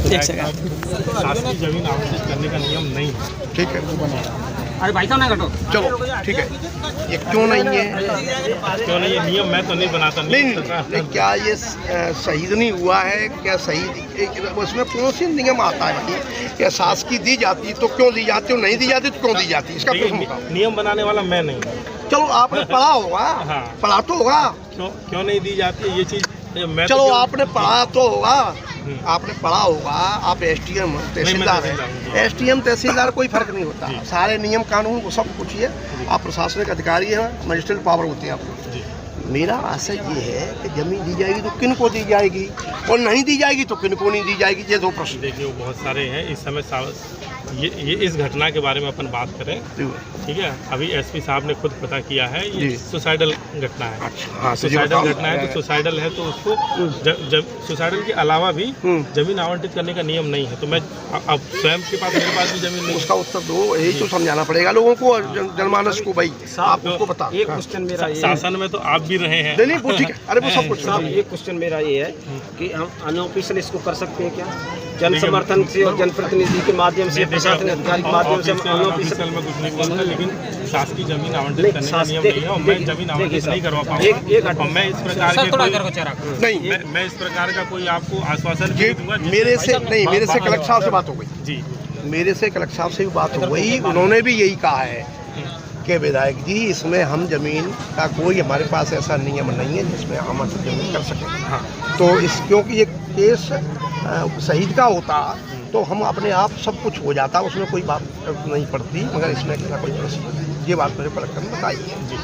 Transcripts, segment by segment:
शासकीय जमीन आवंटित करने का नियम नहीं है। ठीक है, अरे भाई साहब ना कटो। चलो ठीक है। ये क्यों नहीं है? क्यों नहीं, ये नियम मैं तो नहीं बनाता। नहीं, क्या ये शहीद नहीं हुआ है? क्या शहीद उसमें कौन सी नियम आता है भाई? क्या शासकीय दी जाती तो क्यों दी जाती और नहीं दी जाती तो क्यों दी जाती? इसका प्रश्न बताओ। नियम बनाने वाला मैं नहीं। चलो आपने पढ़ा होगा। हाँ। पढ़ा तो होगा। क्यों नहीं दी जाती है ये चीज? मैं चलो तो आपने पढ़ा तो होगा। आपने पढ़ा होगा। आप एसडीएम तहसीलदार हैं। एसडीएम तहसीलदार कोई फर्क नहीं होता। सारे नियम कानून को सब पूछिए। आप प्रशासनिक अधिकारी हैं, मजिस्ट्रेट पावर होते हैं आपको। मेरा आशय ये है कि जमीन दी जाएगी तो किन को दी जाएगी और नहीं दी जाएगी तो किन को नहीं दी जाएगी। ये दो प्रश्न। देखिए वो बहुत सारे हैं इस समय। ये इस घटना के बारे में अपन बात करें, ठीक है। अभी एसपी साहब ने खुद पता किया है, ये सुसाइडल घटना है। हाँ, सुसाइडल घटना है तो सुसाइडल है तो उसको सुसाइडल के अलावा भी जमीन आवंटित करने का नियम नहीं है। तो मैं अब स्वयं के पास, मेरे पास भी जमीन नहीं। उसका उत्तर दो। यही तो समझाना पड़ेगा लोगों को और जनमानस को। भाई आप उसको बता। एक क्वेश्चन मेरा शासन में तो आप भी रहे हैं। नहीं वो ठीक है। अरे वो सब कुछ साहब, एक क्वेश्चन मेरा ये है कि हम अनऑफिशियल इसको कर सकते हैं क्या? जन समर्थन से और जनप्रतिनिधि के माध्यम से, प्रशासनिक अधिकारी के माध्यम से हम अनऑफिशियल में कुछ नहीं बोलता, लेकिन शासकीय जमीन आवंटित करने का नियम नहीं है और मैं जमीन आवंटित नहीं करवा पाऊंगा। मैं इस प्रकार के नहीं, मैं इस प्रकार का कोई आपको आश्वासन नहीं दूंगा। मेरे से नहीं, मेरे से कलेक्टर साहब से बात हो गई जी। मेरे से कलेक्टर साहब से भी बात हो गई। उन्होंने भी यही कहा है कि विधायक जी इसमें हम जमीन का कोई हमारे पास ऐसा नियम नहीं है जिसमें हम जमीन कर सकें। हाँ, तो इस क्योंकि ये केस शहीद का होता तो हम अपने आप सब कुछ हो जाता, उसमें कोई बात नहीं पड़ती, मगर इसमें ऐसा कोई प्रश्न। ये बात मुझे कलेक्टर ने बताई है जी।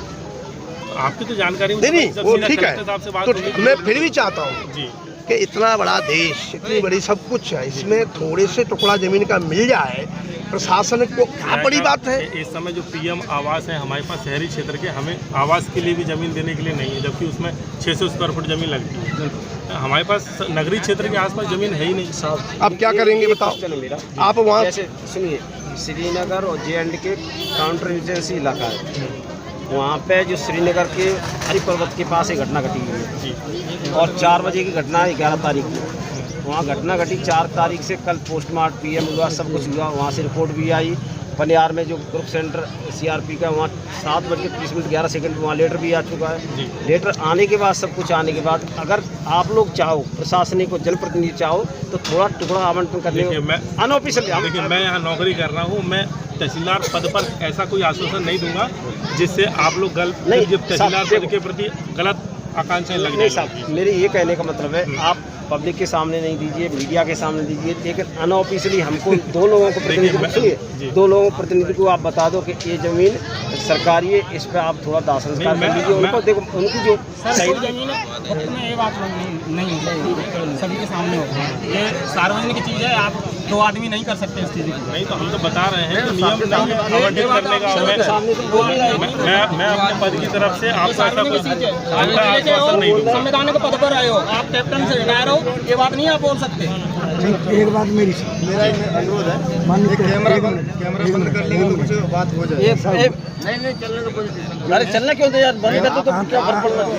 आपकी तो जानकारी नहीं वो ठीक है। तो मैं फिर भी चाहता हूँ जी कि इतना बड़ा देश, इतनी बड़ी सब कुछ है, इसमें थोड़े से टुकड़ा जमीन का मिल जाए प्रशासन को, क्या बड़ी बात है। इस समय जो पीएम आवास है हमारे पास शहरी क्षेत्र के, हमें आवास के लिए भी जमीन देने के लिए नहीं है, जबकि उसमें 600 स्क्वायर फुट जमीन लगती है। हमारे पास नगरीय क्षेत्र के आसपास जमीन है ही नहीं साहब। अब क्या करेंगे बताओ? आप वहाँ जैसे सुनिए, श्रीनगर और JNK काउंटर इंटेंसी इलाका है, वहाँ पे जो श्रीनगर के हरि पर्वत के पास एक घटना घटी हुई है जी। और 4 बजे की घटना है 11 तारीख को। वहाँ घटना घटी 4 तारीख से कल पोस्टमार्टम PM हुआ, सब कुछ हुआ। वहाँ से रिपोर्ट भी आई। पनियार में जो ग्रुप सेंटर CRP का, वहाँ 7:30 वहाँ लेटर भी आ चुका है। लेटर आने के बाद, सब कुछ आने के बाद, अगर आप लोग चाहो, प्रशासनिक को जनप्रतिनिधि चाहो तो थोड़ा टुकड़ा आवंटन करने में अनऑफिशियल। देखिए मैं यहाँ नौकरी कर रहा हूँ, मैं तहसीलदार पद पर ऐसा कोई आश्वासन नहीं दूंगा जिससे आप लोग तहसीलदार पद के प्रति गलत आकांक्षाएं लग जाएगी। मेरे ये कहने का मतलब है, आप पब्लिक के सामने नहीं दीजिए, मीडिया के सामने दीजिए, लेकिन अनऑफिशियली हमको 2 लोगों को प्रतिनिधि, सुनिए, 2 लोगों को प्रतिनिधि को आप बता दो कि ये जमीन सरकारी है, इस पर आप थोड़ा दाह संस्कार कर लीजिए। उनको देखो, उनकी जो जमीन है, ये बात नहीं सभी के सामने होता है। ये सार्वजनिक चीज़ है, आप 2 आदमी नहीं कर सकते इस चीज़ को। नहीं तो हम तो बता रहे हैं कि नियम नहीं आवंटित करने का। मैं अपने पद की तरफ से आपको ऐसा आश्वासन नहीं दूंगा। संवैधानिक पद पर आए हो, आप कैप्टन से रिटायर हो, ये बात नहीं आप बोल सकते। एक बात मेरा अनुरोध है, कैमरा बंद कर लेंगे तो कुछ बात हो जाए। नहीं चलने तो कोई, अरे चलना क्यों दे यार, बंद कर दो तो क्या फर्क पड़ रहा है।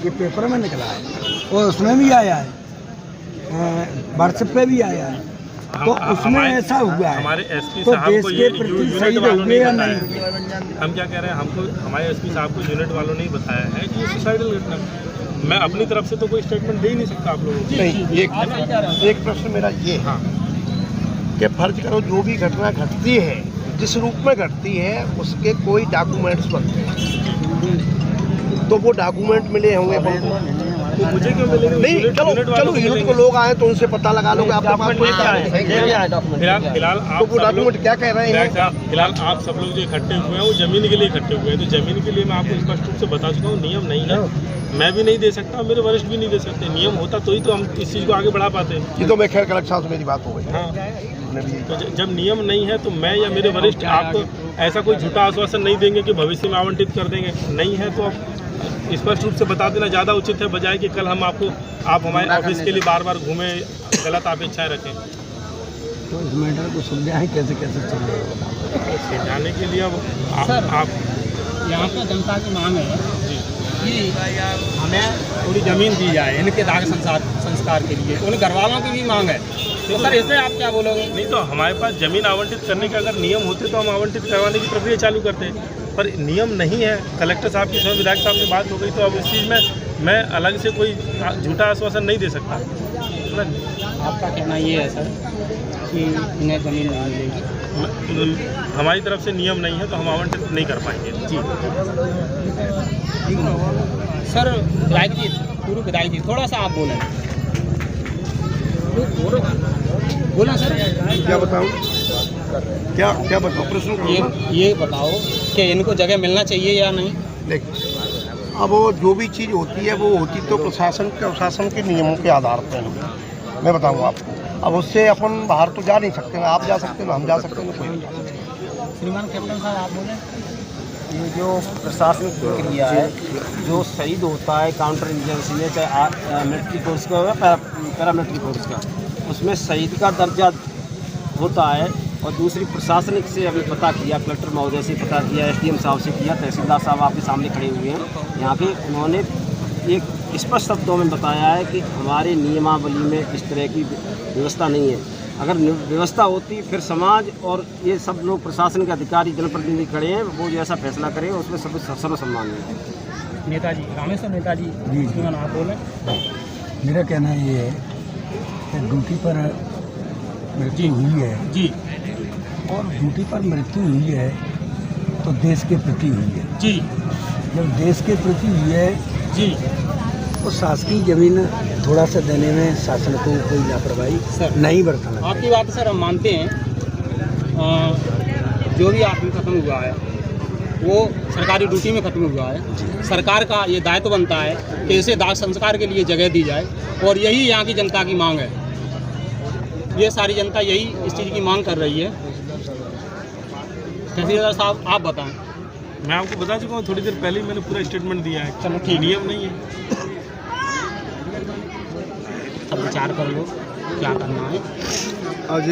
ये पेपर में निकला है और उसमें भी आया है, व्हाट्सएप पे भी आया है, तो उसमें ऐसा हुआ है। हमारे एसपी तो साहब देश को के प्रति सही हुए या नहीं? हम क्या कह रहे हैं, हमको हमारे एसपी साहब को यूनिट वालों ने ही बताया है कि ये सुसाइडल घटना। मैं अपनी तरफ से तो कोई स्टेटमेंट दे ही नहीं सकता आप लोगों को। नहीं, एक प्रश्न मेरा ये है कि फर्ज करो जो भी घटना घटती है, जिस रूप में घटती है, उसके कोई डॉक्यूमेंट्स बनते हैं, तो वो डॉक्यूमेंट मिले होंगे तो मुझे क्यों मिलेंगे? नहीं, चलो यूनिट को लोग आए तो उनसे पता लगा लोगे आपके पास कोई क्या है। फिलहाल तो वो डॉक्यूमेंट क्या कह रहे हैं? फिलहाल आप सब लोग जो इकट्ठे हुए हैं वो जमीन के लिए इकट्ठे हुए हैं, तो जमीन के लिए मैं आपको स्पष्ट रूप से बता चुका हूँ, नियम नहीं है। मैं भी नहीं दे सकता, मेरे वरिष्ठ भी नहीं दे सकते। नियम होता तो ही तो हम इस चीज़ को आगे बढ़ा पाते हैं। ये तो मैं खैर कलेक्टर साहब से मेरी बात हो गई। हाँ, तो जब नियम नहीं है तो मैं या मेरे वरिष्ठ आपको ऐसा कोई झूठा आश्वासन नहीं देंगे कि भविष्य में आवंटित कर देंगे। नहीं है तो आप स्पष्ट रूप से बता देना ज़्यादा उचित है, बजाय कि कल हम आप हमारे ऑफिस के लिए बार बार घूमें, गलत आप इच्छाएँ रखें। तो इस मैटर को समझाएं कैसे चलेगा समझाने के लिए अब आप यहाँ पर जनता की मांग है जी कि हमें थोड़ी ज़मीन दी जाए इनके दाग संस्कार के लिए, उन घर वालों की भी मांग है। तो सर इसमें आप क्या बोलोगे? नहीं तो हमारे पास ज़मीन आवंटित करने के अगर नियम होते तो हम आवंटित करवाने की प्रक्रिया चालू करते, पर नियम नहीं है। कलेक्टर साहब की स्वयं विधायक साहब से बात हो गई, तो अब इस चीज़ में मैं अलग से कोई झूठा आश्वासन नहीं दे सकता। आपका कहना ये है सर कि इन्हें ज़मीन नहीं मिलेगी? हमारी तरफ से नियम नहीं है तो हम आवंटित नहीं कर पाएंगे। जी सर विधायक जी, पूर्व विधायक जी, थोड़ा सा आप बोलें। बोला सर, क्या बताऊँ, क्या बताऊँ, प्रश्न करो ना। ये बताओ कि इनको जगह मिलना चाहिए या नहीं? देखिए, अब वो जो भी चीज़ होती है वो होती तो प्रशासन के नियमों के आधार पर है। मैं बताऊँगा आपको, अब उससे अपन बाहर तो जा नहीं सकते ना, आप जा सकते हो ना, हम जा सकते हैं ना, कोई नहीं जा सकते। श्रीमान कैप्टन साहब आप बोलें। ये जो प्रशासनिक प्रक्रिया है, जो शहीद होता है काउंटर इंजेंसी में, चाहे मिलिट्री फोर्स का हो या पैरामिलिट्री फोर्स का, उसमें शहीद का दर्जा होता है। और दूसरी प्रशासनिक से अभी पता किया, कलेक्टर महोदय से पता किया, SDM साहब से किया, तहसीलदार साहब आपके सामने खड़े हुए हैं यहाँ पे, उन्होंने एक स्पष्ट शब्दों में बताया है कि हमारे नियमावली में इस तरह की व्यवस्था नहीं है। अगर व्यवस्था होती फिर समाज और ये सब लोग प्रशासनिक अधिकारी जनप्रतिनिधि खड़े हैं, वो जो ऐसा फैसला करें उसमें सब सर्वसम्मान है। नेताजी रामेश्वर नेताजी जी श्रीमान आप बोलें। मेरा कहना ये है कि ड्यूटी पर मृत्यु हुई है जी और ड्यूटी पर मृत्यु हुई है तो देश के प्रति हुई है। जी जब देश के प्रति हुई है जी तो शासकीय जमीन थोड़ा सा देने में शासन को कोई लापरवाही सर नहीं बरतना। आपकी बात सर हम मानते हैं। जो भी आदमी खत्म हुआ है वो सरकारी ड्यूटी में खत्म हुआ है। सरकार का ये दायित्व बनता है कि इसे दाह संस्कार के लिए जगह दी जाए, और यही यहाँ की जनता की मांग है। ये सारी जनता यही इस चीज़ की मांग कर रही है। तहसीलदार साहब आप बताएं। मैं आपको बता चुका हूँ, थोड़ी देर पहले ही मैंने पूरा स्टेटमेंट दिया है। चलो ठीक, नियम नहीं है। सब विचार कर लो क्या करना है। आज